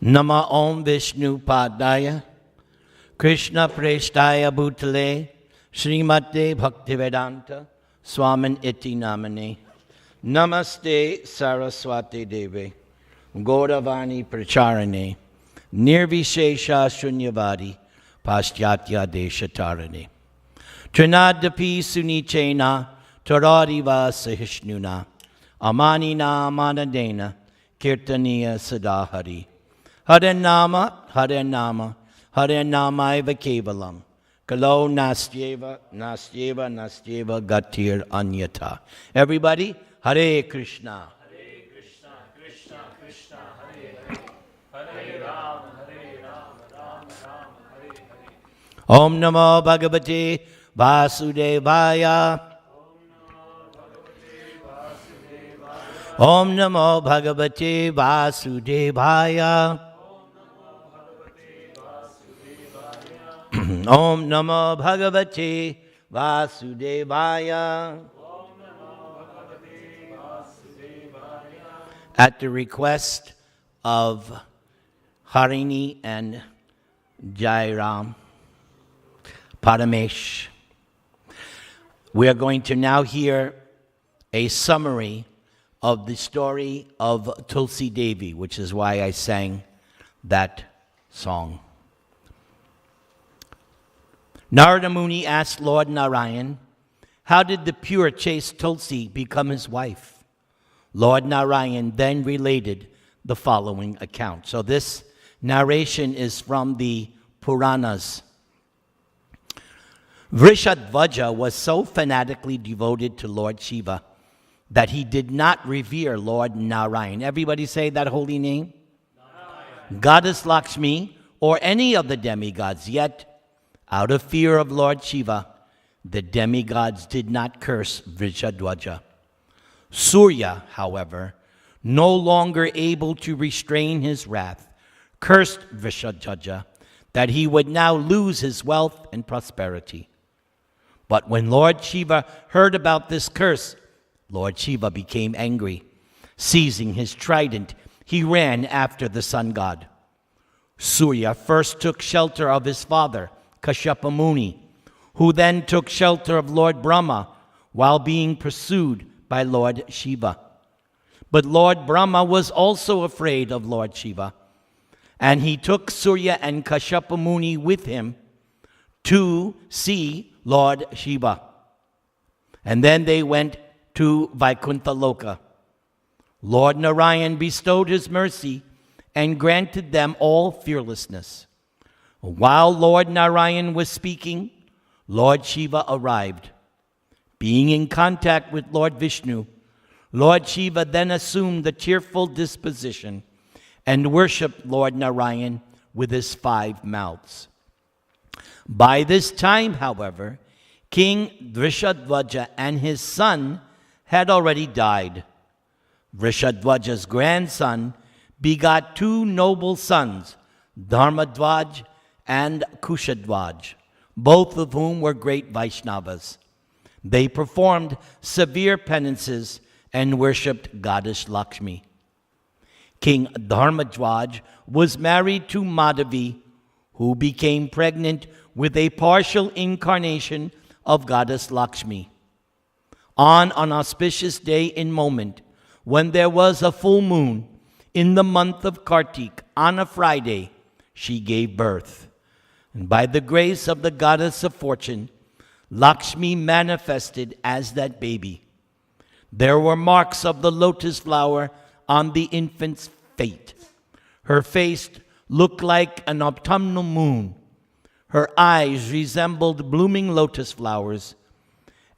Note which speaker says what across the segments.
Speaker 1: Nama Om Vishnu Padaya Krishna Preshtaya Bhutale Srimate Bhaktivedanta Swamin Iti Namane Namaste Saraswati Deve Gauravani Pracharane Nirvishesha Shunyavadi Paschatya Deshatarane Trinadapi Sunichena Taradiva Sahishnuna Amanina Manadena Kirtaniya Sadahari Hare Nama, Hare Nama, Hare Namaiva Kevalam. Kalo Nastyeva, Nastyeva, Nastyeva Gatir Anyata. Everybody, Hare Krishna.
Speaker 2: Hare Krishna, Krishna Krishna, Hare Hare. Hare Rama, Rama Rama, Hare Hare.
Speaker 1: Om Namo Bhagavate Vasudevaya. Om Namo Bhagavate Vasudevaya. Om Namo Bhagavate Vasudevaya. At the request of Harini and Jairam Paramesh, we are going to now hear a summary of the story of Tulasī Devi, which is why I sang that song. Narada Muni asked Lord Narayan, how did the pure chaste Tulasī become his wife? Lord Narayan then related the following account. So this narration is from the Puranas. Vrishadvaja was so fanatically devoted to Lord Shiva that he did not revere Lord Narayan. Everybody say that holy name? Narayan. Goddess Lakshmi, or any of the demigods, yet out of fear of Lord Shiva, the demigods did not curse Vrishadvaja. Surya, however, no longer able to restrain his wrath, cursed Vrishadvaja that he would now lose his wealth and prosperity. But when Lord Shiva heard about this curse, Lord Shiva became angry. Seizing his trident, he ran after the sun god. Surya first took shelter of his father, Kashyapa Muni, who then took shelter of Lord Brahma while being pursued by Lord Shiva. But Lord Brahma was also afraid of Lord Shiva, and he took Surya and Kashyapa Muni with him to see Lord Shiva. And then they went to Vaikuntha Loka. Lord Narayan bestowed his mercy and granted them all fearlessness. While Lord Narayan was speaking, Lord Shiva arrived. Being in contact with Lord Vishnu, Lord Shiva then assumed the cheerful disposition and worshipped Lord Narayan with his 5 mouths. By this time, however, King Vrishadvaja and his son had already died. Vrishadvaja's grandson begot 2 noble sons, Dharmadvaj and Kushadvaj, both of whom were great Vaishnavas. They performed severe penances and worshipped Goddess Lakshmi. King Dharmadvaj was married to Madhavi, who became pregnant with a partial incarnation of Goddess Lakshmi. On an auspicious day in Moment, when there was a full moon in the month of Kartik, on a Friday, she gave birth. And by the grace of the goddess of fortune, Lakshmi manifested as that baby. There were marks of the lotus flower on the infant's face. Her face looked like an autumnal moon. Her eyes resembled blooming lotus flowers,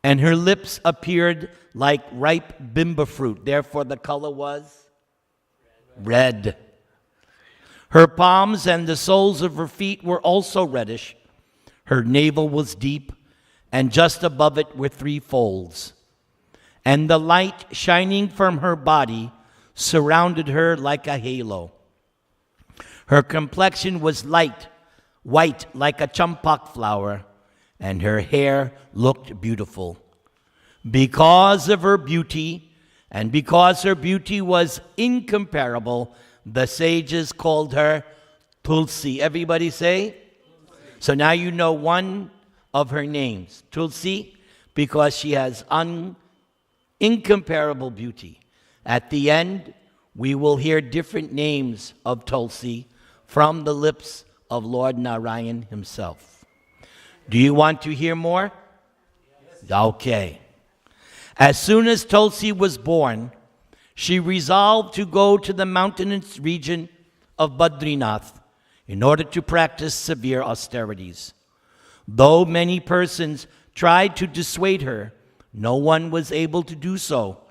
Speaker 1: and her lips appeared like ripe bimba fruit. Therefore, the color was red. Her palms and the soles of her feet were also reddish. Her navel was deep, and just above it were 3 folds. And the light shining from her body surrounded her like a halo. Her complexion was light, white like a champak flower, and her hair looked beautiful. Because of her beauty, and because her beauty was incomparable, the sages called her Tulasī. Everybody say? So now you know one of her names, Tulasī, because she has incomparable beauty. At the end, we will hear different names of Tulasī from the lips of Lord Narayan himself. Do you want to hear more? Yes. Okay. As soon as Tulasī was born, she resolved to go to the mountainous region of Badrinath in order to practice severe austerities. Though many persons tried to dissuade her, no one was able to do so,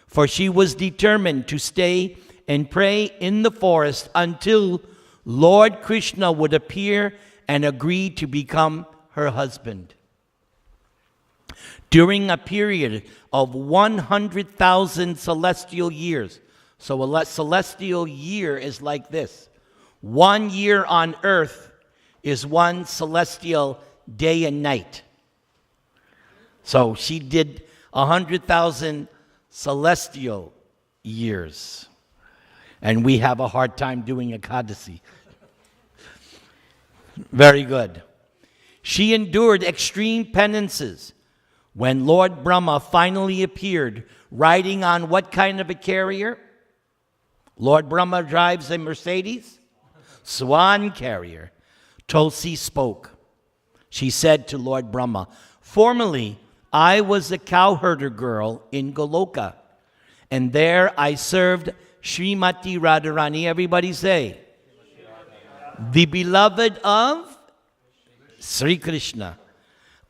Speaker 1: for she was determined to stay and pray in the forest until Lord Krishna would appear and agree to become her husband. During a period of 100,000 celestial years, so a celestial year is like this. 1 year on earth is one celestial day and night. So she did 100,000 celestial years. And we have a hard time doing Ekadasi. Very good. She endured extreme penances. When Lord Brahma finally appeared, riding on what kind of a carrier? Lord Brahma drives a Mercedes? Swan carrier. Tulasī spoke. She said to Lord Brahma, "Formerly, I was a cowherder girl in Goloka, and there I served Srimati Radharani." Everybody say, the beloved of Sri Krishna.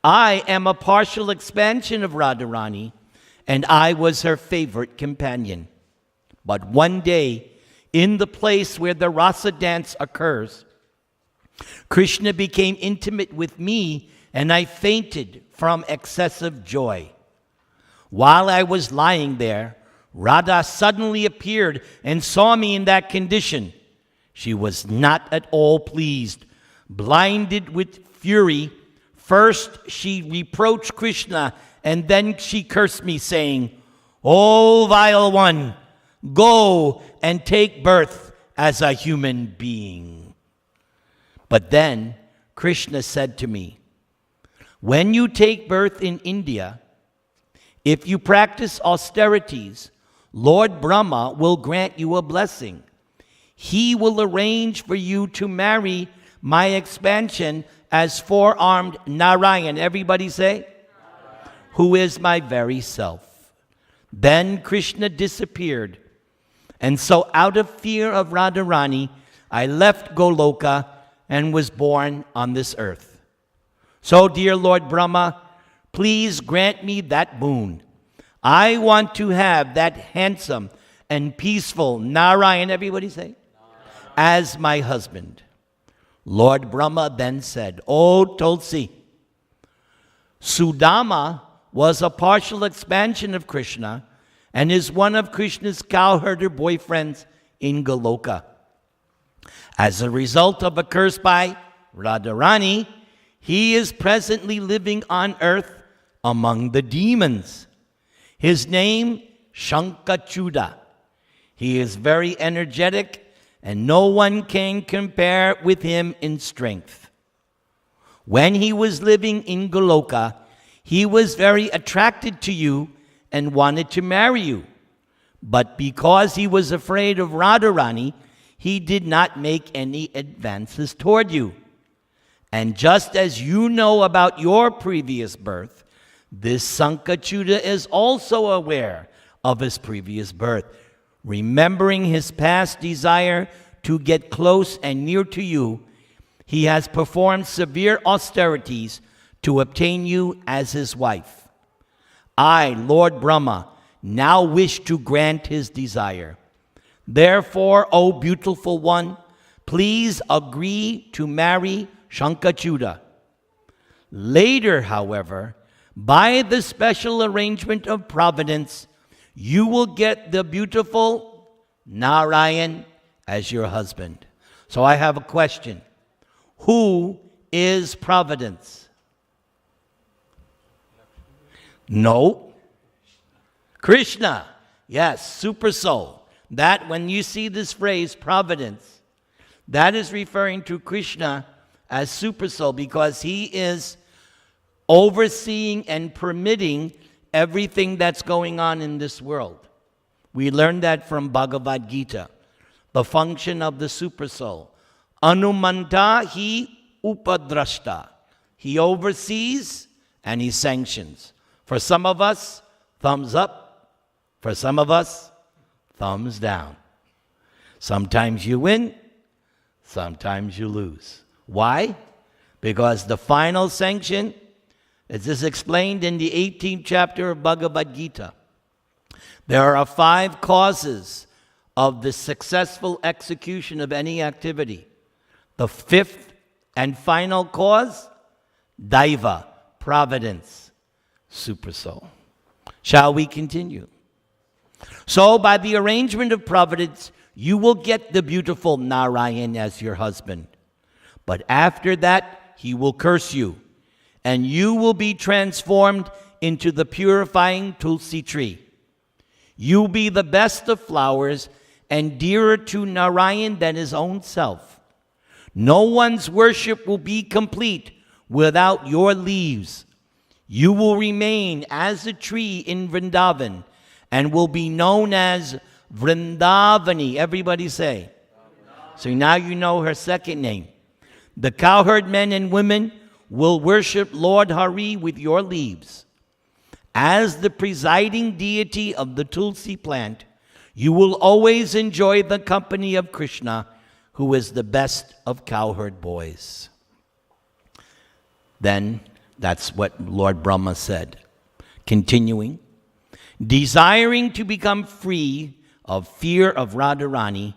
Speaker 1: I am a partial expansion of Radharani, and I was her favorite companion. But one day, in the place where the rasa dance occurs, Krishna became intimate with me, and I fainted from excessive joy. While I was lying there, Radha suddenly appeared and saw me in that condition. She was not at all pleased. Blinded with fury, first she reproached Krishna, and then she cursed me, saying, "O vile one, go and take birth as a human being." But then Krishna said to me, "When you take birth in India, if you practice austerities, Lord Brahma will grant you a blessing. He will arrange for you to marry my expansion as four-armed Narayan." Everybody say? Narayan. "Who is my very self." Then Krishna disappeared. And so out of fear of Radharani, I left Goloka and was born on this earth. So, dear Lord Brahma, please grant me that boon. I want to have that handsome and peaceful Narayan, everybody say, as my husband. Lord Brahma then said, "O Tulasī, Sudama was a partial expansion of Krishna and is one of Krishna's cowherder boyfriends in Goloka. As a result of a curse by Radharani, he is presently living on earth among the demons. His name, Shankachuda. He is very energetic, and no one can compare with him in strength. When he was living in Goloka, he was very attracted to you and wanted to marry you. But because he was afraid of Radharani, he did not make any advances toward you. And just as you know about your previous birth, this Sankachuda is also aware of his previous birth, remembering his past desire to get close and near to you. He has performed severe austerities to obtain you as his wife. I, Lord Brahma, now wish to grant his desire. Therefore, O beautiful one, please agree to marry Shankachuda. Later, however, by the special arrangement of providence, you will get the beautiful Narayan as your husband." So I have a question. Who is providence? No. Krishna. Yes, super soul. that when you see this phrase, providence, that is referring to Krishna as Supersoul, because he is overseeing and permitting everything that's going on in this world. We learned that from Bhagavad Gita, the function of the Supersoul. Anumanta hi upadrashta. He oversees and he sanctions. For some of us, thumbs up. For some of us, thumbs down. Sometimes you win, sometimes you lose. Why? Because the final sanction, as is explained in the 18th chapter of Bhagavad Gita, there are 5 causes of the successful execution of any activity. The 5th and final cause, Daiva, providence, Supersoul. Shall we continue? So, by the arrangement of providence, you will get the beautiful Narayan as your husband. But after that, he will curse you, and you will be transformed into the purifying Tulsi tree. You will be the best of flowers and dearer to Narayan than his own self. No one's worship will be complete without your leaves. You will remain as a tree in Vrindavan and will be known as Vrindavani. Everybody say. So now you know her second name. The cowherd men and women will worship Lord Hari with your leaves. As the presiding deity of the Tulsi plant, you will always enjoy the company of Krishna, who is the best of cowherd boys. Then, that's what Lord Brahma said. Continuing, desiring to become free of fear of Radharani,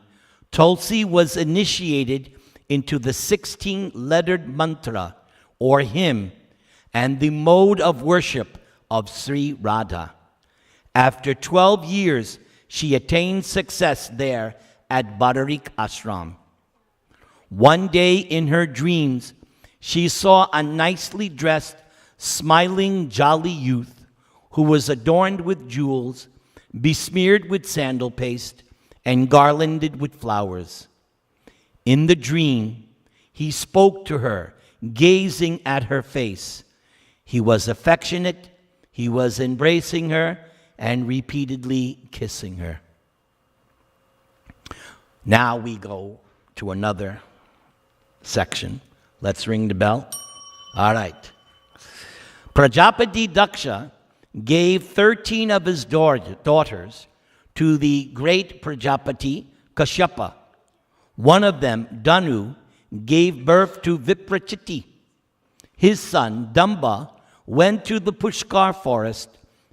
Speaker 1: Tulsi was initiated into the 16-lettered mantra, or hymn, and the mode of worship of Sri Radha. After 12 years, she attained success there at Badarik Ashram. One day in her dreams, she saw a nicely dressed, smiling, jolly youth who was adorned with jewels, besmeared with sandal paste, and garlanded with flowers. In the dream, he spoke to her, gazing at her face. He was affectionate, he was embracing her, and repeatedly kissing her. Now we go to another section. Let's ring the bell. All right. Prajapati Daksha gave 13 of his daughters to the great Prajapati Kashyapa. One of them, Danu, gave birth to Viprachiti. His son, Damba, went to the Pushkar forest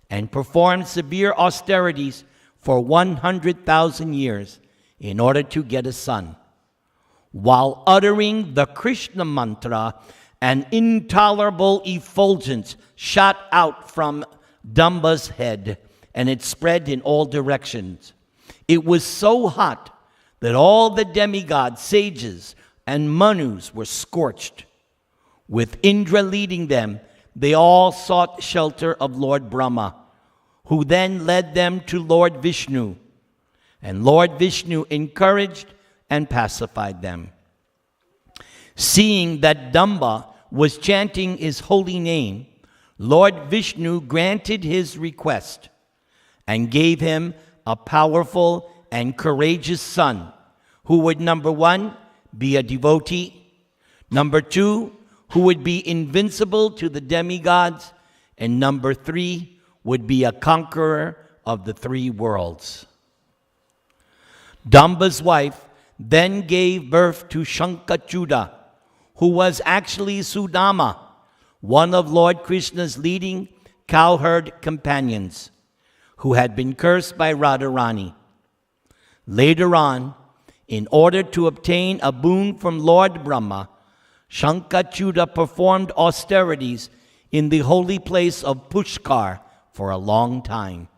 Speaker 1: and performed severe austerities for 100,000 years in order to get a son. While uttering the Krishna mantra, an intolerable effulgence shot out from Damba's head, and it spread in all directions. It was so hot that all the demigods, sages, and manus were scorched. With Indra leading them, they all sought shelter of Lord Brahma, who then led them to Lord Vishnu. And Lord Vishnu encouraged and pacified them. Seeing that Damba was chanting his holy name, Lord Vishnu granted his request and gave him a powerful and courageous son who would, number 1, be a devotee, number 2, who would be invincible to the demigods, and number 3, would be a conqueror of the 3 worlds. Damba's wife then gave birth to Shankachuda, who was actually Sudama, one of Lord Krishna's leading cowherd companions, who had been cursed by Radharani. Later on, in order to obtain a boon from Lord Brahma, Shankachuda performed austerities in the holy place of Pushkar for a long time.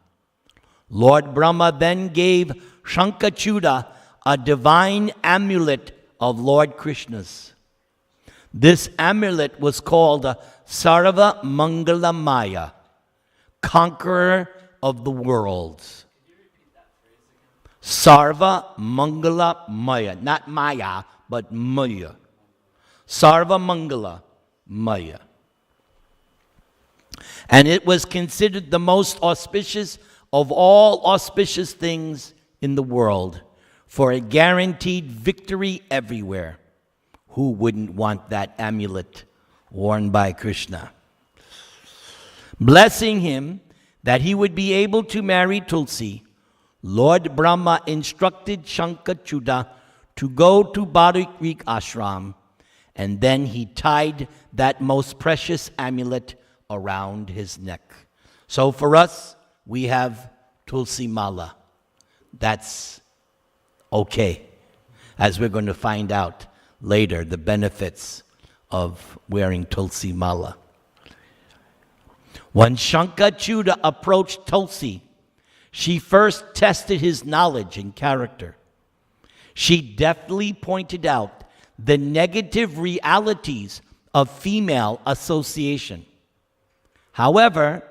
Speaker 1: Lord Brahma then gave Shankachuda a divine amulet of Lord Krishna's. This amulet was called Sarva Mangala Maya, conqueror of the worlds. Sarva Mangala Maya. Not Maya, but Maya. Sarva Mangala Maya. And it was considered the most auspicious of all auspicious things in the world, for it guaranteed victory everywhere. Who wouldn't want that amulet worn by Krishna? Blessing him that he would be able to marry Tulsi, Lord Brahma instructed Shankachuda to go to Barik ashram, and then he tied that most precious amulet around his neck. So for us, we have Tulsi Mala. That's okay, as we're going to find out later, the benefits of wearing Tulsi Mala. When Shankachuda approached Tulsi, she first tested his knowledge and character. She deftly pointed out the negative realities of female association. However,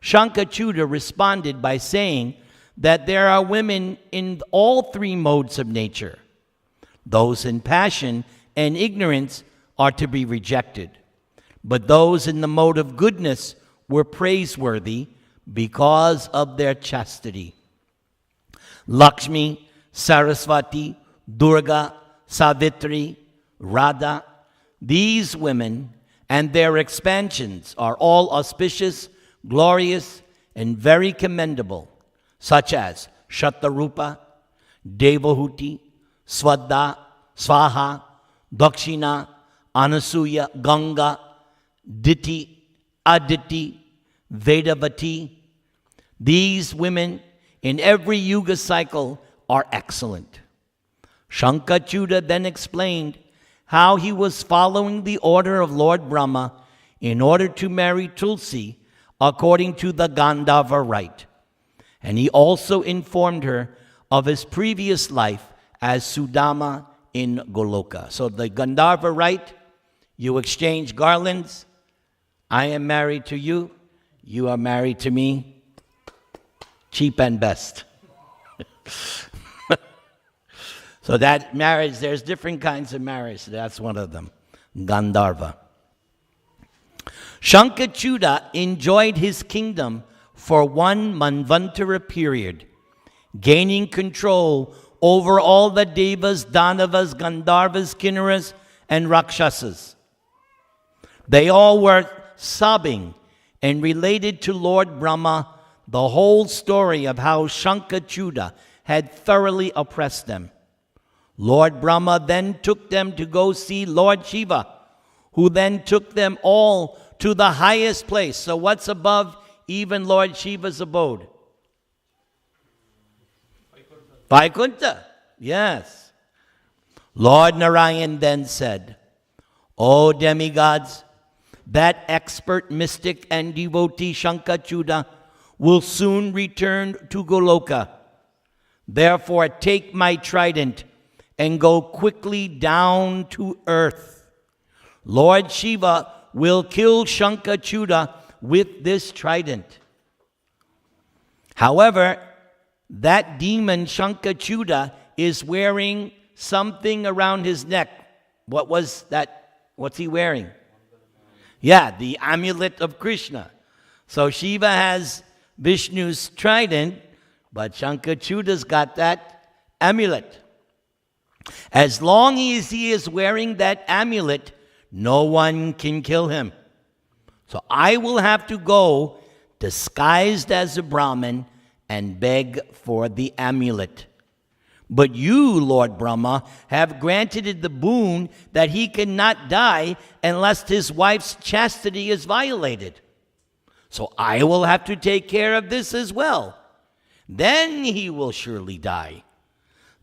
Speaker 1: Shankachuda responded by saying that there are women in all three modes of nature. Those in passion and ignorance are to be rejected, but those in the mode of goodness were praiseworthy because of their chastity. Lakshmi, Saraswati, Durga, Savitri, Radha, these women and their expansions are all auspicious, glorious, and very commendable, such as Shatarupa, Devahuti, Swadha, Swaha, Dakshina, Anasuya, Ganga, Diti, Aditi, Vedavati. These women in every yuga cycle are excellent. Shankachuda then explained how he was following the order of Lord Brahma in order to marry Tulsi according to the Gandharva rite. And he also informed her of his previous life as Sudama in Goloka. So the Gandharva rite, you exchange garlands. I am married to you. You are married to me. Cheap and best. So that marriage, there's different kinds of marriage. That's one of them. Gandharva. Shankachuda enjoyed his kingdom for one Manvantara period, gaining control over all the Devas, Danavas, Gandharvas, Kinnaras, and Rakshasas. They all were sobbing and related to Lord Brahma the whole story of how Shankachuda had thoroughly oppressed them. Lord Brahma then took them to go see Lord Shiva, who then took them all to the highest place. So what's above even Lord Shiva's abode? Vaikuntha. Yes. Lord Narayan then said, O demigods, that expert mystic and devotee Shankachuda will soon return to Goloka. Therefore take my trident and go quickly down to earth. Lord Shiva will kill Shankachuda with this trident. However, that demon Shankachuda is wearing something around his neck. What was that? What's he wearing? Yeah, the amulet of Krishna. So Shiva has Vishnu's trident, but Shankachuda's got that amulet. As long as he is wearing that amulet, no one can kill him. So I will have to go disguised as a Brahmin and beg for the amulet. But you, Lord Brahma, have granted it the boon that he cannot die unless his wife's chastity is violated. So I will have to take care of this as well. Then he will surely die.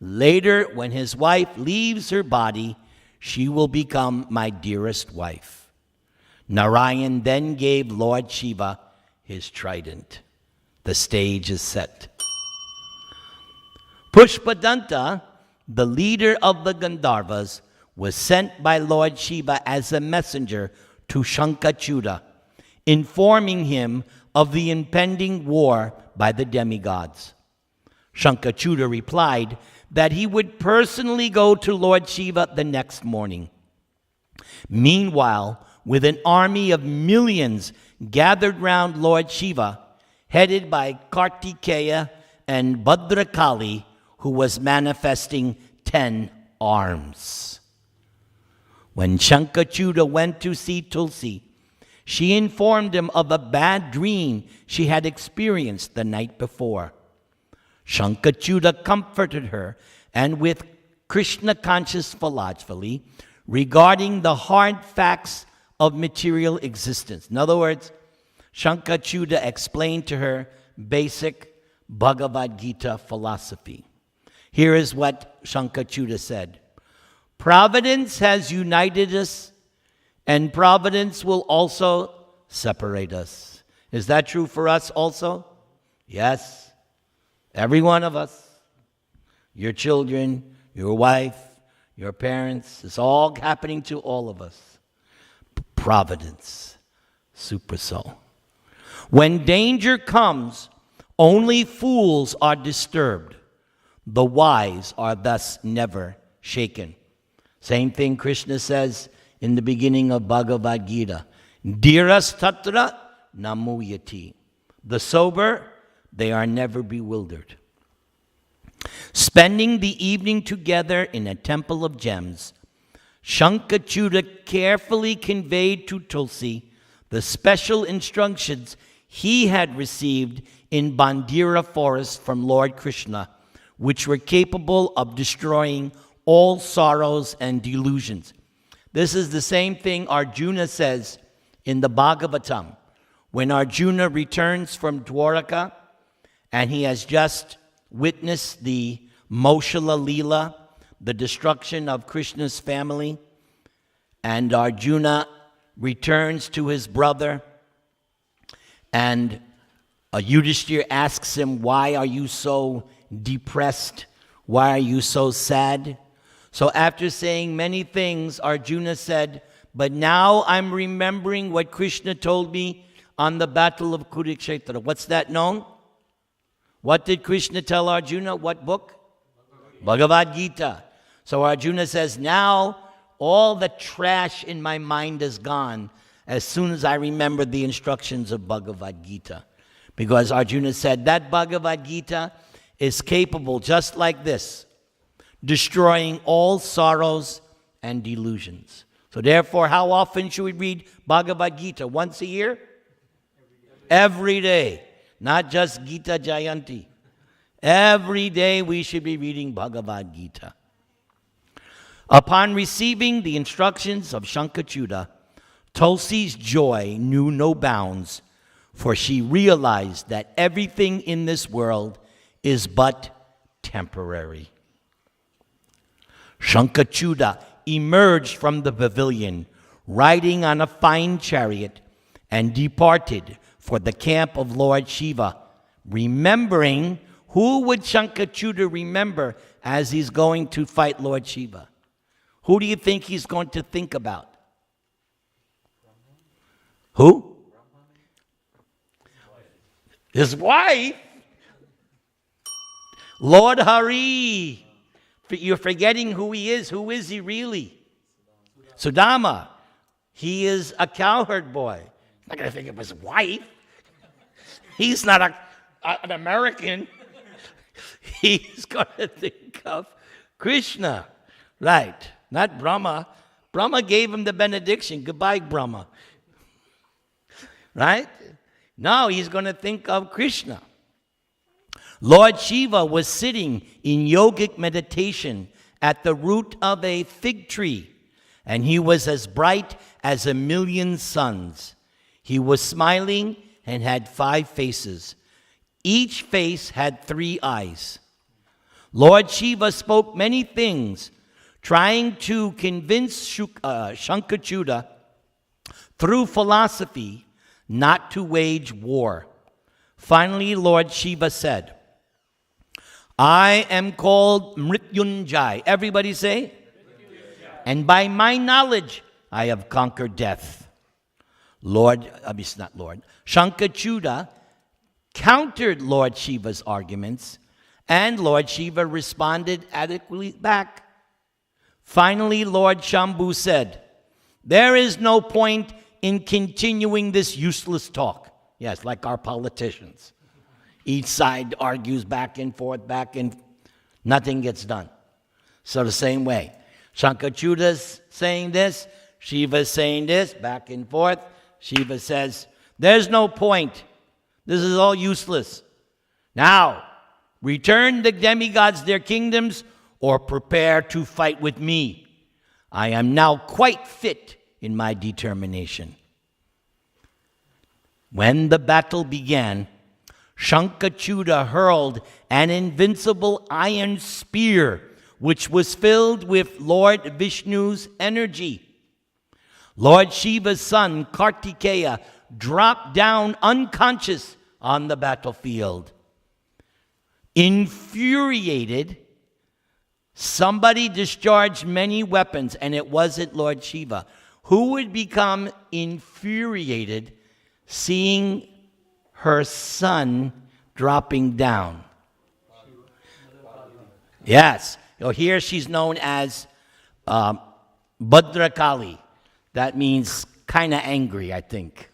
Speaker 1: Later, when his wife leaves her body, she will become my dearest wife. Narayan then gave Lord Shiva his trident. The stage is set. Pushpadanta, the leader of the Gandharvas, was sent by Lord Shiva as a messenger to Shankachuda, informing him of the impending war by the demigods. Shankachuta replied that he would personally go to Lord Shiva the next morning. Meanwhile, with an army of millions gathered round Lord Shiva, headed by Kartikeya and Bhadrakali, who was manifesting 10 arms. When Shankachuta went to see Tulasī, she informed him of a bad dream she had experienced the night before. Shankachuta comforted her, and with Krishna-conscious philosophy regarding the hard facts of material existence. In other words, Shankachuta explained to her basic Bhagavad Gita philosophy. Here is what Shankachuta said. Providence has united us, and providence will also separate us. Is that true for us also? Yes. Every one of us. Your children, your wife, your parents. It's all happening to all of us. Providence. Super soul. When danger comes, only fools are disturbed. The wise are thus never shaken. Same thing Krishna says in the beginning of Bhagavad Gita. Dhiras tatra namuyati. The sober, they are never bewildered. Spending the evening together in a temple of gems, Shankachuta carefully conveyed to Tulasī the special instructions he had received in Bandira forest from Lord Krishna, which were capable of destroying all sorrows and delusions. This is the same thing Arjuna says in the Bhagavatam. When Arjuna returns from Dwaraka and he has just witnessed the Moshala Leela, the destruction of Krishna's family, and Arjuna returns to his brother, and Yudhishthira asks him, why are you so depressed? Why are you so sad? So after saying many things, Arjuna said, but now I'm remembering what Krishna told me on the battle of Kurukshetra. What's that known? What did Krishna tell Arjuna? What book? Bhagavad Gita. So Arjuna says, now all the trash in my mind is gone as soon as I remember the instructions of Bhagavad Gita. Because Arjuna said that Bhagavad Gita is capable, just like this, destroying all sorrows and delusions. So therefore, how often should we read Bhagavad Gita? Once a year? Every day. Not just Gita Jayanti. Every day we should be reading Bhagavad Gita. Upon receiving the instructions of Shankachuta, Tulasī's joy knew no bounds, for she realized that everything in this world is but temporary. Shankachuta emerged from the pavilion, riding on a fine chariot, and departed for the camp of Lord Shiva, remembering. Who would Shankachuta remember as he's going to fight Lord Shiva? Who do you think he's going to think about? Who? His wife? Lord Hari. You're forgetting who he is. Who is he really? Sudama. He is a cowherd boy. I'm not going to think of his wife. He's not an American. He's going to think of Krishna. Right. Not Brahma. Brahma gave him the benediction. Goodbye, Brahma. Right? Now he's going to think of Krishna. Lord Shiva was sitting in yogic meditation at the root of a fig tree, and he was as bright as 1,000,000 suns. He was smiling and had 5 faces. Each face had 3 eyes. Lord Shiva spoke many things, trying to convince Shankachuta through philosophy not to wage war. Finally, Lord Shiva said, I am called Mrityunjay. Everybody say? And by my knowledge, I have conquered death. Shankachuta countered Lord Shiva's arguments And Lord Shiva responded adequately back. Finally, Lord Shambhu said, "There is no point in continuing this useless talk." Yes, like our politicians. Each side argues back and forth, nothing gets done. So the same way, Shankachuda's saying this, Shiva's saying this, back and forth. Shiva says, "There's no point. This is all useless. Now, return the demigods their kingdoms or prepare to fight with me. I am now quite fit in my determination." When the battle began, Shankachuda hurled an invincible iron spear which was filled with Lord Vishnu's energy. Lord Shiva's son, Kartikeya, dropped down unconscious on the battlefield. Infuriated, somebody discharged many weapons, and it wasn't Lord Shiva. Who would become infuriated seeing her son dropping down? Yes. Here she's known as Bhadrakali. That means kind of angry, I think.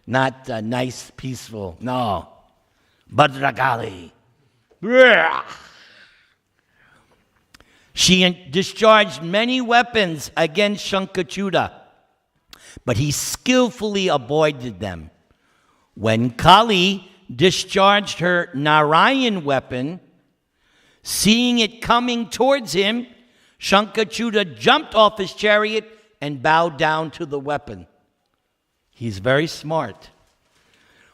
Speaker 1: Not nice, peaceful. No. Bhadrakali. She discharged many weapons against Shankachuda, but he skillfully avoided them. When Kali discharged her Narayan weapon, seeing it coming towards him, Shankachuda jumped off his chariot and bowed down to the weapon. He's very smart.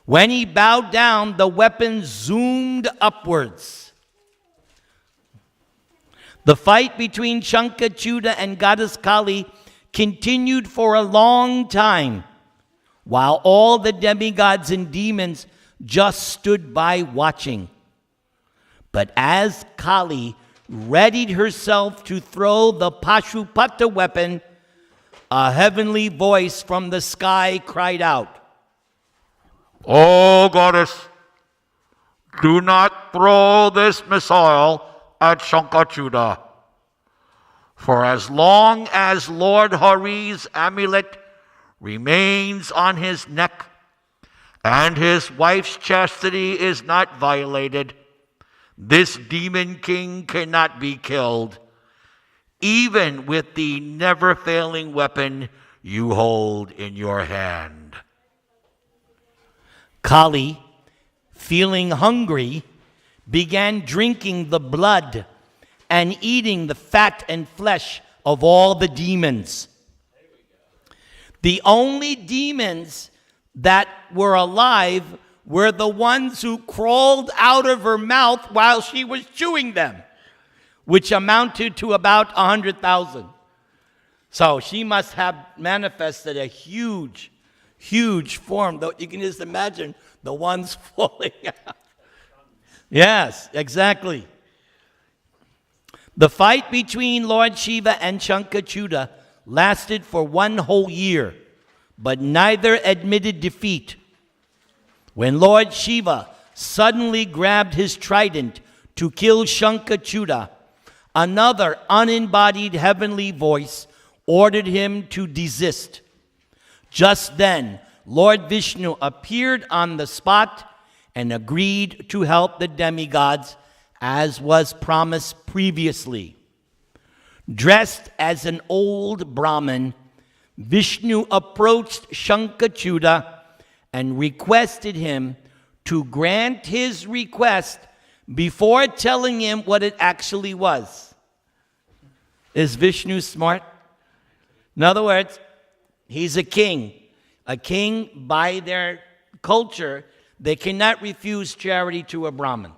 Speaker 1: When he bowed down, the weapon zoomed upwards. The fight between Shankachuda and goddess Kali continued for a long time, while all the demigods and demons just stood by watching. But as Kali readied herself to throw the Pashupata weapon, a heavenly voice from the sky cried out,
Speaker 2: "O goddess, do not throw this missile at Shankachuda. For as long as Lord Hari's amulet remains on his neck and his wife's chastity is not violated, this demon king cannot be killed, even with the never-failing weapon you hold in your hand."
Speaker 1: Kali, feeling hungry, began drinking the blood and eating the fat and flesh of all the demons. The only demons that were alive were the ones who crawled out of her mouth while she was chewing them, which amounted to about 100,000. So she must have manifested a huge, huge form. Though you can just imagine the ones falling out. Yes, exactly. The fight between Lord Shiva and Shankachuda lasted for 1 whole year, but neither admitted defeat. When Lord Shiva suddenly grabbed his trident to kill Shankachuda, another unembodied heavenly voice ordered him to desist. Just then, Lord Vishnu appeared on the spot and agreed to help the demigods as was promised previously. Dressed as an old Brahmin, Vishnu approached Shankachuda and requested him to grant his request before telling him what it actually was. Is Vishnu smart? In other words, he's a king. A king, by their culture, they cannot refuse charity to a Brahmin.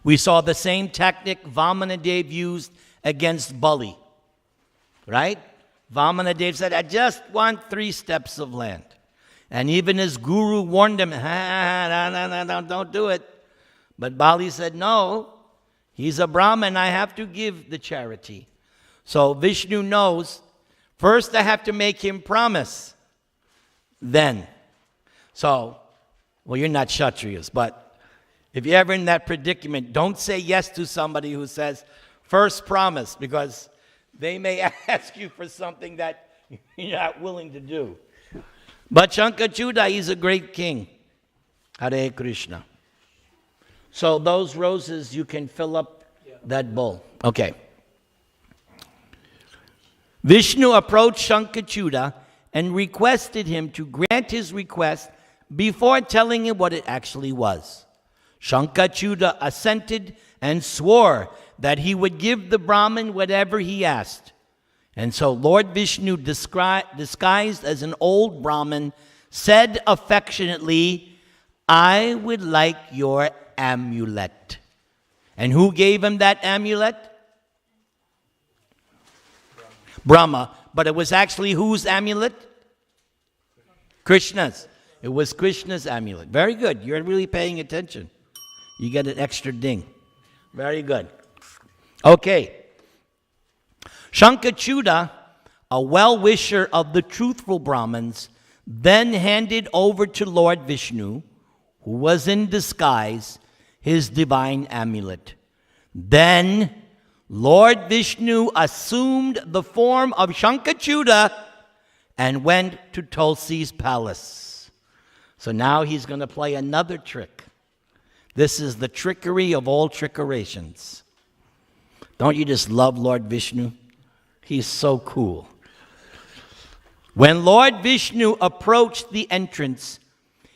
Speaker 1: We saw the same tactic Vamanadev used against Bali. Right? Vamanadev said, "I just want 3 steps of land." And even his guru warned him, no, don't do it. But Bali said, "No, he's a Brahmin, I have to give the charity." So Vishnu knows, first I have to make him promise. Then. So, well, you're not Kshatriyas, but If you're ever in that predicament, don't say yes to somebody who says, first promise, because they may ask you for something that you're not willing to do. But Shankachuda, he's a great king. Hare Krishna. So those roses, you can fill up that bowl. Okay. Vishnu approached Shankachuda and requested him to grant his request before telling him what it actually was. Shankachuda assented and swore that he would give the Brahmin whatever he asked. And so Lord Vishnu, disguised as an old Brahmin, said affectionately, I would like your amulet. And who gave him that amulet? Brahma. But it was actually whose amulet? Krishna's. It was Krishna's amulet. Very good. You're really paying attention. You get an extra ding. Very good. Okay. Shankachuda, a well-wisher of the truthful Brahmins, then handed over to Lord Vishnu, who was in disguise, his divine amulet. Then Lord Vishnu assumed the form of Shankachuda and went to Tulsi's palace. So now he's going to play another trick. This is the trickery of all trickerations. Don't you just love Lord Vishnu? He's so cool. When Lord Vishnu approached the entrance,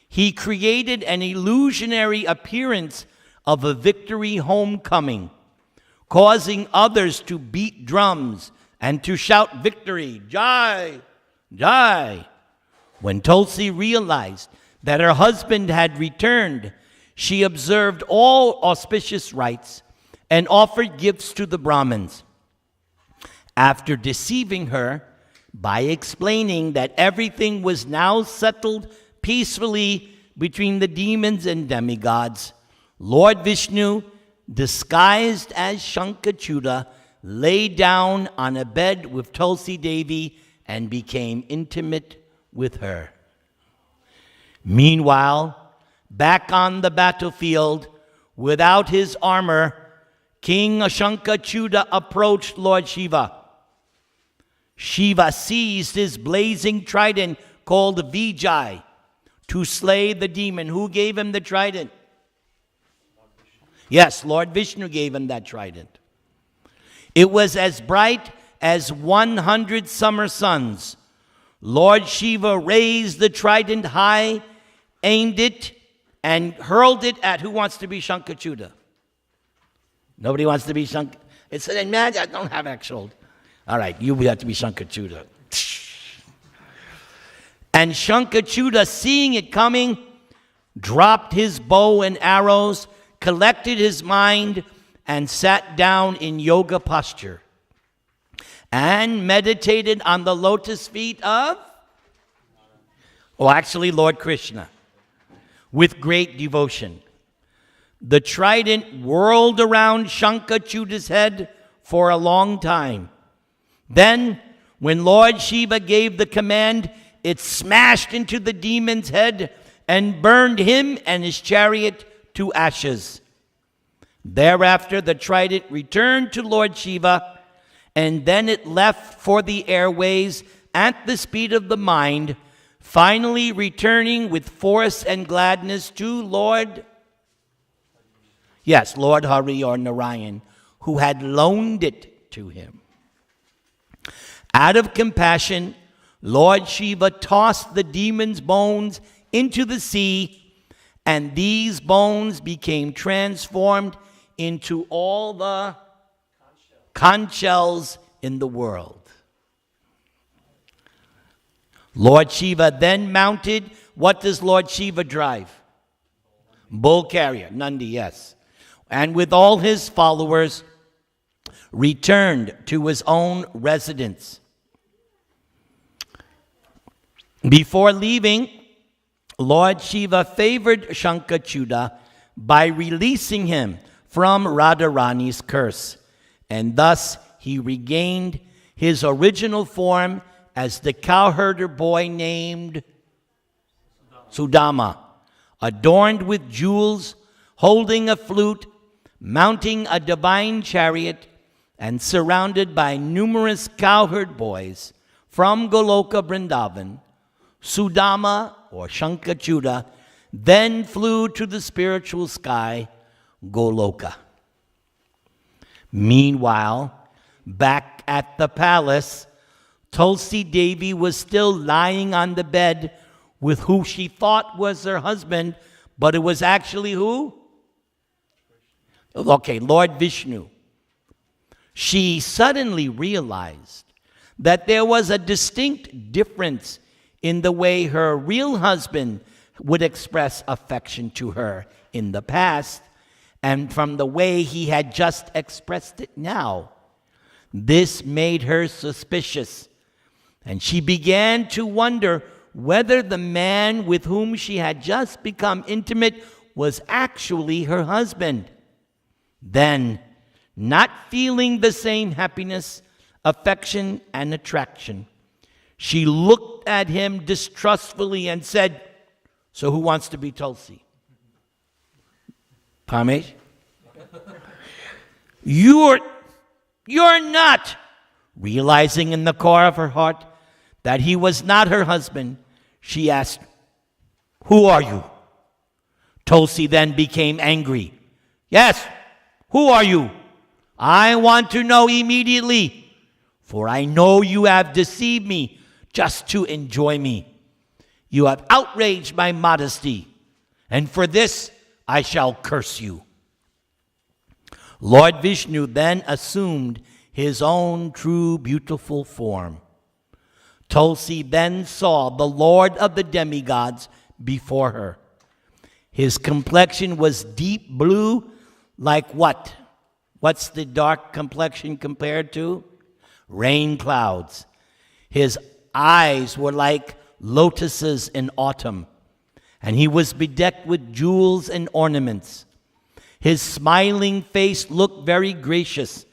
Speaker 1: he created an illusionary appearance of a victory homecoming, causing others to beat drums and to shout victory, Jai, Jai. When Tulsi realized that her husband had returned, she observed all auspicious rites and offered gifts to the Brahmins. After deceiving her by explaining that everything was now settled peacefully between the demons and demigods, Lord Vishnu, disguised as Shankachuda, lay down on a bed with Tulsi Devi and became intimate with her. Meanwhile, back on the battlefield, without his armor, King Shankachuda approached Lord Shiva. Shiva seized his blazing trident called Vijay to slay the demon. Who gave him the trident? Yes, Lord Vishnu gave him that trident. It was as bright as 100 summer suns. Lord Shiva raised the trident high, aimed it, and hurled it at who wants to be Shankachuda? Nobody wants to be Shankachuda. It's an imagine. I don't have actual. All right, you have to be Shankachuda. And Shankachuda, seeing it coming, dropped his bow and arrows, collected his mind, and sat down in yoga posture and meditated on the lotus feet of, Lord Krishna, with great devotion. The trident whirled around Shankachuda's head for a long time. Then, when Lord Shiva gave the command, it smashed into the demon's head and burned him and his chariot to ashes. Thereafter, the trident returned to Lord Shiva, and then it left for the airways at the speed of the mind, finally returning with force and gladness to Lord Hari or Narayan, who had loaned it to him. Out of compassion, Lord Shiva tossed the demon's bones into the sea, and these bones became transformed into all the conch shells in the world. Lord Shiva then mounted, what does Lord Shiva drive? Bull carrier, Nandi, yes. And with all his followers, returned to his own residence. Before leaving, Lord Shiva favored Shankachuda by releasing him from Radharani's curse, and thus he regained his original form as the cowherder boy named Sudama, adorned with jewels, holding a flute, mounting a divine chariot, and surrounded by numerous cowherd boys from Goloka Vrindavan, Sudama or Shankachuda then flew to the spiritual sky, Goloka. Meanwhile, back at the palace, Tulsi Devi was still lying on the bed with who she thought was her husband, but it was actually who? Okay, Lord Vishnu. She suddenly realized that there was a distinct difference in the way her real husband would express affection to her in the past and from the way he had just expressed it now. This made her suspicious, and she began to wonder whether the man with whom she had just become intimate was actually her husband. Then, not feeling the same happiness, affection, and attraction, she looked at him distrustfully and said, "So who wants to be Tulsi?" Pamesh? You're not. Realizing in the core of her heart that he was not her husband, she asked, "Who are you?" Tulsi then became angry. "Yes, who are you? I want to know immediately, for I know you have deceived me just to enjoy me. You have outraged my modesty, and for this I shall curse you." Lord Vishnu then assumed his own true beautiful form. Tulsi then saw the Lord of the demigods before her. His complexion was deep blue, like what? What's the dark complexion compared to? Rain clouds. His eyes were like lotuses in autumn, and he was bedecked with jewels and ornaments. His smiling face looked very gracious.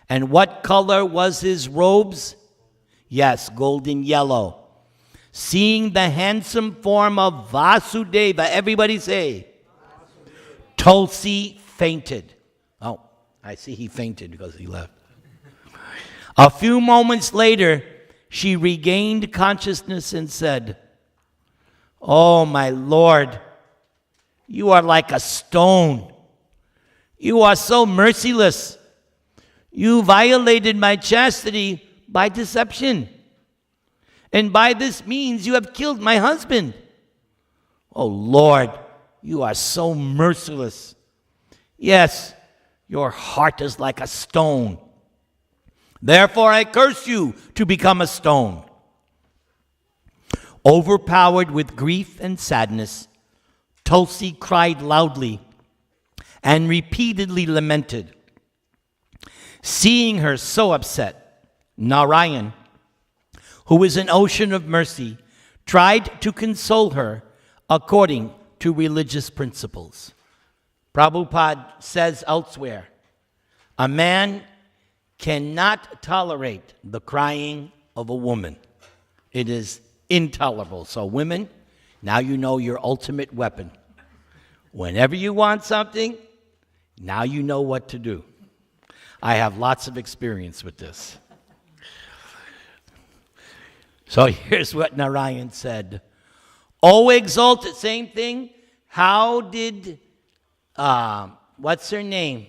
Speaker 1: And what color was his robes? Yes, golden yellow. Seeing the handsome form of Vasudeva, everybody say, Tulsi fainted. Oh, I see he fainted because he left. A few moments later, she regained consciousness and said, "Oh, my Lord, you are like a stone. You are so merciless. You violated my chastity by deception. And by this means you have killed my husband. Oh, Lord, you are so merciless. Yes, your heart is like a stone. Therefore I curse you to become a stone." Overpowered with grief and sadness, Tulsi cried loudly and repeatedly lamented. Seeing her so upset, Narayan, who is an ocean of mercy, tried to console her according to religious principles. Prabhupada says elsewhere, a man cannot tolerate the crying of a woman. It is intolerable. So women, now you know your ultimate weapon. Whenever you want something, now you know what to do. I have lots of experience with this. So here's what Narayan said. "O exalted," same thing. How did, what's her name?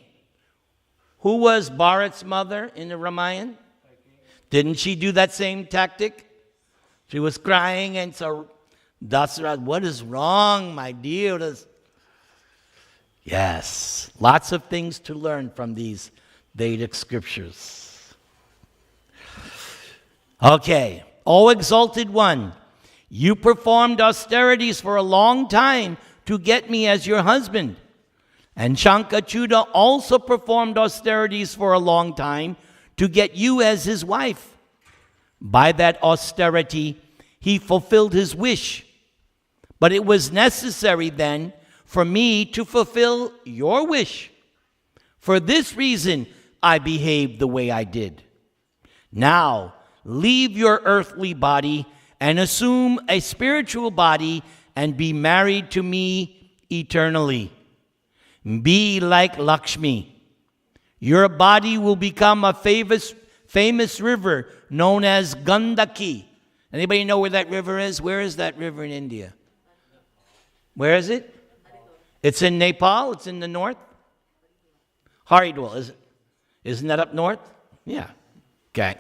Speaker 1: Who was Bharat's mother in the Ramayana? Didn't she do that same tactic? She was crying, and so Dasarath, "What is wrong, my dear?" Yes, lots of things to learn from these Vedic scriptures. Okay, O exalted one, you performed austerities for a long time to get me as your husband. And Shankachuda also performed austerities for a long time to get you as his wife. By that austerity, he fulfilled his wish. But it was necessary then for me to fulfill your wish. For this reason, I behaved the way I did. Now, leave your earthly body and assume a spiritual body and be married to me eternally. Be like Lakshmi. Your body will become a famous river known as Gandaki. Anybody know where that river is? Where is that river in India? Where is it? It's in Nepal. It's in the north. Haridwar, is it? Isn't that up north? Yeah. Okay.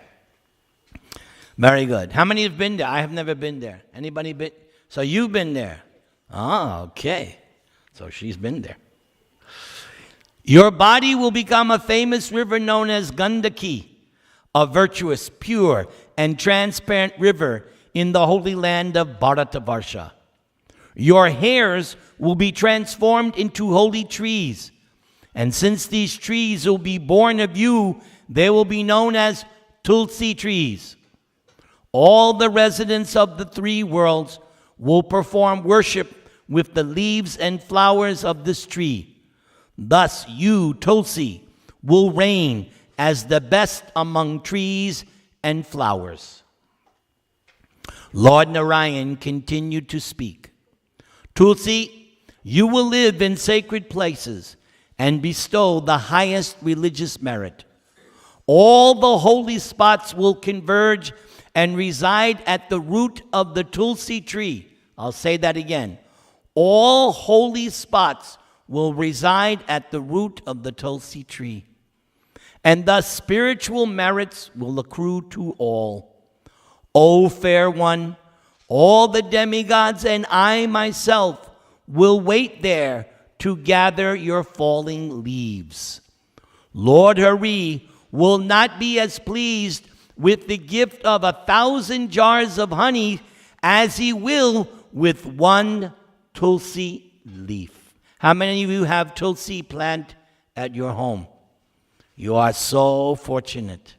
Speaker 1: Very good. How many have been there? I have never been there. Anybody been? So you've been there. Ah, okay. So she's been there. Your body will become a famous river known as Gandaki, a virtuous, pure, and transparent river in the holy land of Bharatavarsha. Your hairs will be transformed into holy trees, and since these trees will be born of you, they will be known as Tulsi trees. All the residents of the three worlds will perform worship with the leaves and flowers of this tree. Thus you, Tulsi, will reign as the best among trees and flowers. Lord Narayan continued to speak. Tulsi, you will live in sacred places and bestow the highest religious merit. All the holy spots will converge and reside at the root of the Tulsi tree. I'll say that again. All holy spots will reside at the root of the Tulsi tree. And thus spiritual merits will accrue to all. O fair one, all the demigods and I myself will wait there to gather your falling leaves. Lord Hari will not be as pleased with the gift of 1,000 jars of honey as he will with one Tulsi leaf. How many of you have Tulsi plant at your home? You are so fortunate.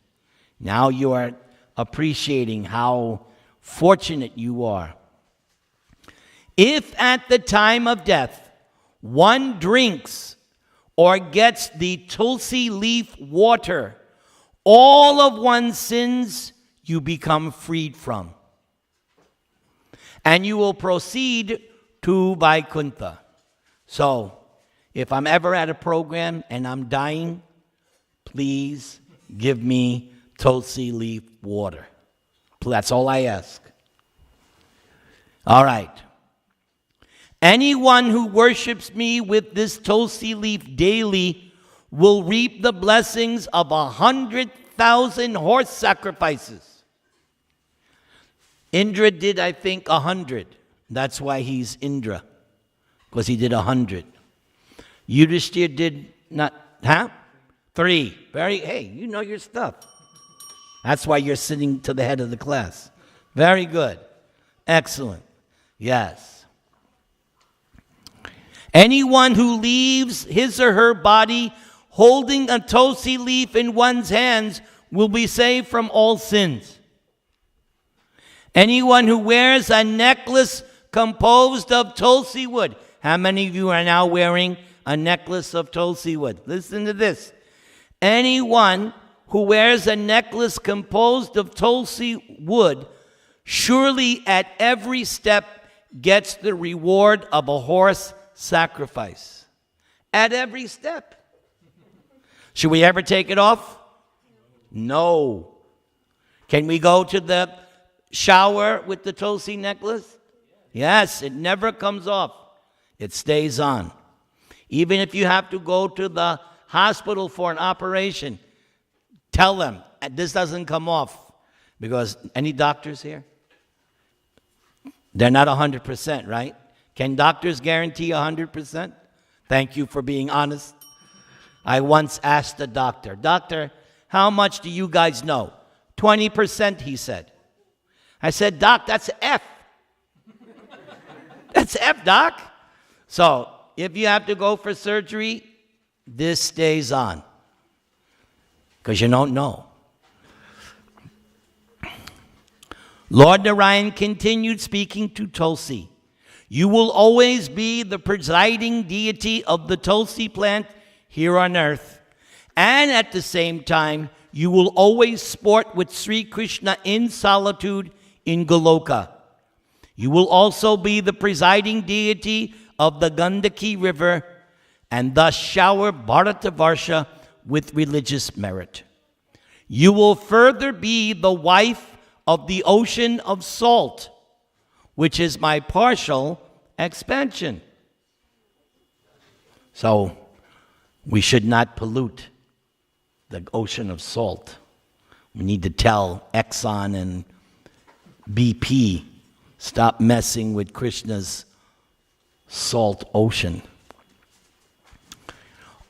Speaker 1: Now you are appreciating how fortunate you are. If at the time of death one drinks or gets the Tulsi leaf water, all of one's sins you become freed from. And you will proceed to Vaikuntha. So, if I'm ever at a program and I'm dying, please give me Tulsi leaf water. That's all I ask. All right. Anyone who worships me with this Tulsi leaf daily will reap the blessings of 100,000 horse sacrifices. Indra did, I think, 100. That's why he's Indra, because he did 100. Yudhishthir did not, 3. Hey, you know your stuff. That's why you're sitting to the head of the class. Very good. Excellent. Yes. Anyone who leaves his or her body holding a Tulsi leaf in one's hands will be saved from all sins. Anyone who wears a necklace composed of Tulsi wood. How many of you are now wearing a necklace of Tulsi wood? Listen to this. Anyone who wears a necklace composed of Tulsi wood surely at every step gets the reward of a horse sacrifice. At every step. Should we ever take it off? No. Can we go to the shower with the Tulsi necklace? Yes, it never comes off. It stays on. Even if you have to go to the hospital for an operation, tell them this doesn't come off. Because any doctors here? They're not 100%, right? Can doctors guarantee 100%? Thank you for being honest. I once asked a doctor, "Doctor, how much do you guys know?" 20%, he said. I said, "Doc, that's F." That's F, Doc. So, if you have to go for surgery, this stays on. Because you don't know. Lord Narayan continued speaking to Tulsi. You will always be the presiding deity of the Tulsi plant here on earth. And at the same time, you will always sport with Sri Krishna in solitude in Goloka. You will also be the presiding deity of the Gandaki River and thus shower Bharatavarsha with religious merit. You will further be the wife of the ocean of salt, which is my partial expansion. So, we should not pollute the ocean of salt. We need to tell Exxon and BP, stop messing with Krishna's salt ocean.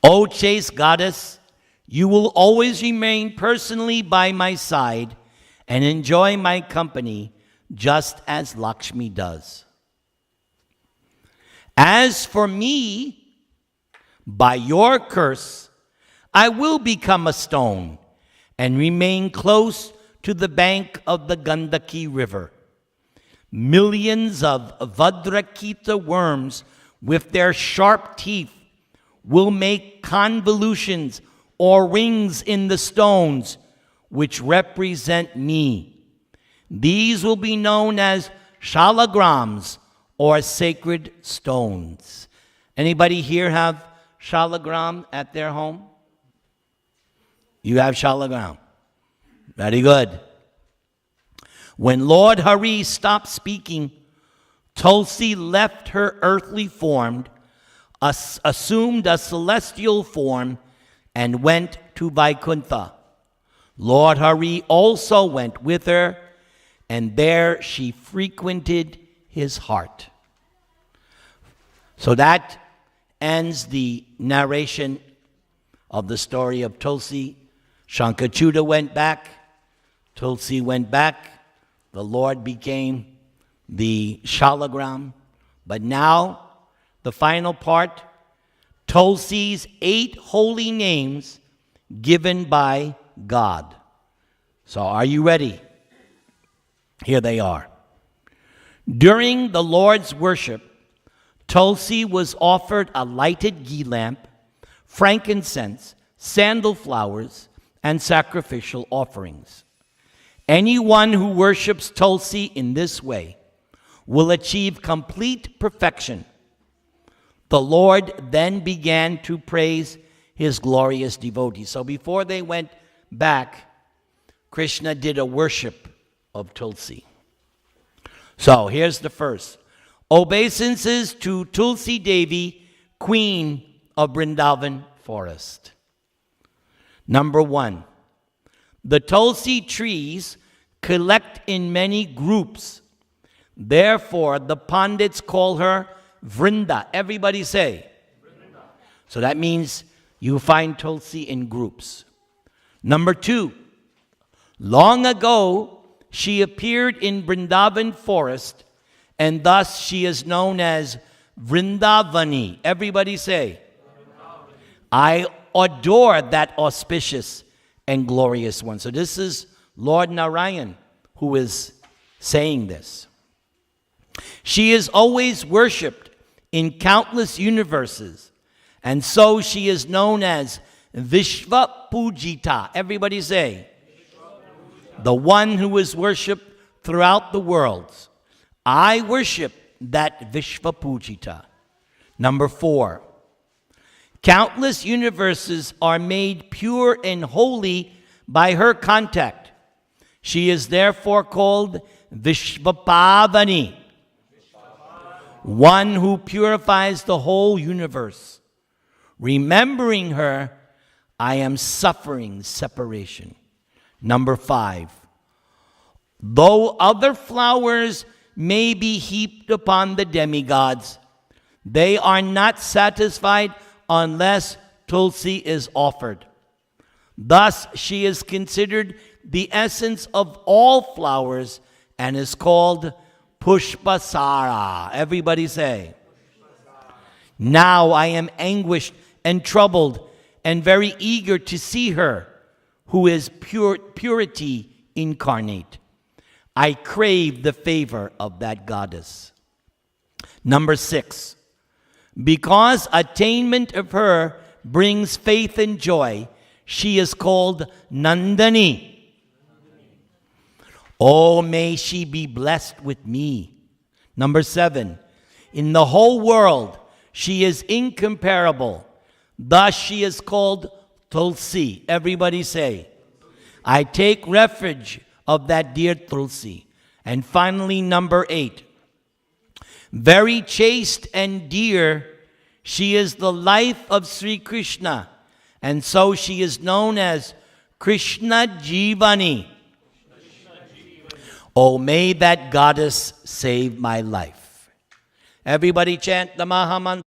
Speaker 1: O chaste goddess, you will always remain personally by my side and enjoy my company just as Lakshmi does. As for me, by your curse, I will become a stone and remain close to the bank of the Gandaki river. Millions of Vajrakita worms with their sharp teeth will make convolutions or rings in the stones which represent me. These will be known as shalagrams or sacred stones. Anybody here have shalagram at their home? You have shalagram. Very good. When Lord Hari stopped speaking, Tulsi left her earthly form, assumed a celestial form, and went to Vaikuntha. Lord Hari also went with her, and there she frequented his heart. So that ends the narration of the story of Tulsi. Shankachuta went back, Tulsi went back, the Lord became the shalagram. But now, the final part, Tulsi's 8 holy names given by God. So are you ready? Here they are. During the Lord's worship, Tulsi was offered a lighted ghee lamp, frankincense, sandal flowers, and sacrificial offerings. Anyone who worships Tulsi in this way will achieve complete perfection. The Lord then began to praise his glorious devotees. So before they went back, Krishna did a worship of Tulsi. So here's the first. Obeisances to Tulsi Devi, Queen of Vrindavan Forest. Number 1, the Tulsi trees collect in many groups. Therefore, the Pandits call her Vrinda. Everybody say. Vrinda. So that means you find Tulsi in groups. Number 2, long ago, she appeared in Vrindavan Forest, and thus she is known as Vrindavani. Everybody say. Vrindavani. I adore that auspicious and glorious one. So this is Lord Narayan who is saying this. She is always worshipped in countless universes, and so she is known as Vishva Pujita. Everybody say. The one who is worshipped throughout the worlds. I worship that Vishva Pujita. Number 4, countless universes are made pure and holy by her contact. She is therefore called Vishvapavani, one who purifies the whole universe. Remembering her, I am suffering separation. Number 5, though other flowers may be heaped upon the demigods, they are not satisfied unless Tulsi is offered. Thus, she is considered the essence of all flowers and is called Pushpasara. Everybody say. Now I am anguished and troubled and very eager to see her, who is purity incarnate. I crave the favor of that goddess. Number 6, because attainment of her brings faith and joy, she is called Nandani. Oh, may she be blessed with me. Number 7, in the whole world, she is incomparable Thus she is called Tulasī. Everybody say, I take refuge of that dear Tulasī. And finally, number 8. Very chaste and dear, she is the life of Sri Krishna. And so she is known as Krishna Jivani. Oh, may that goddess save my life. Everybody chant the Mahamantra.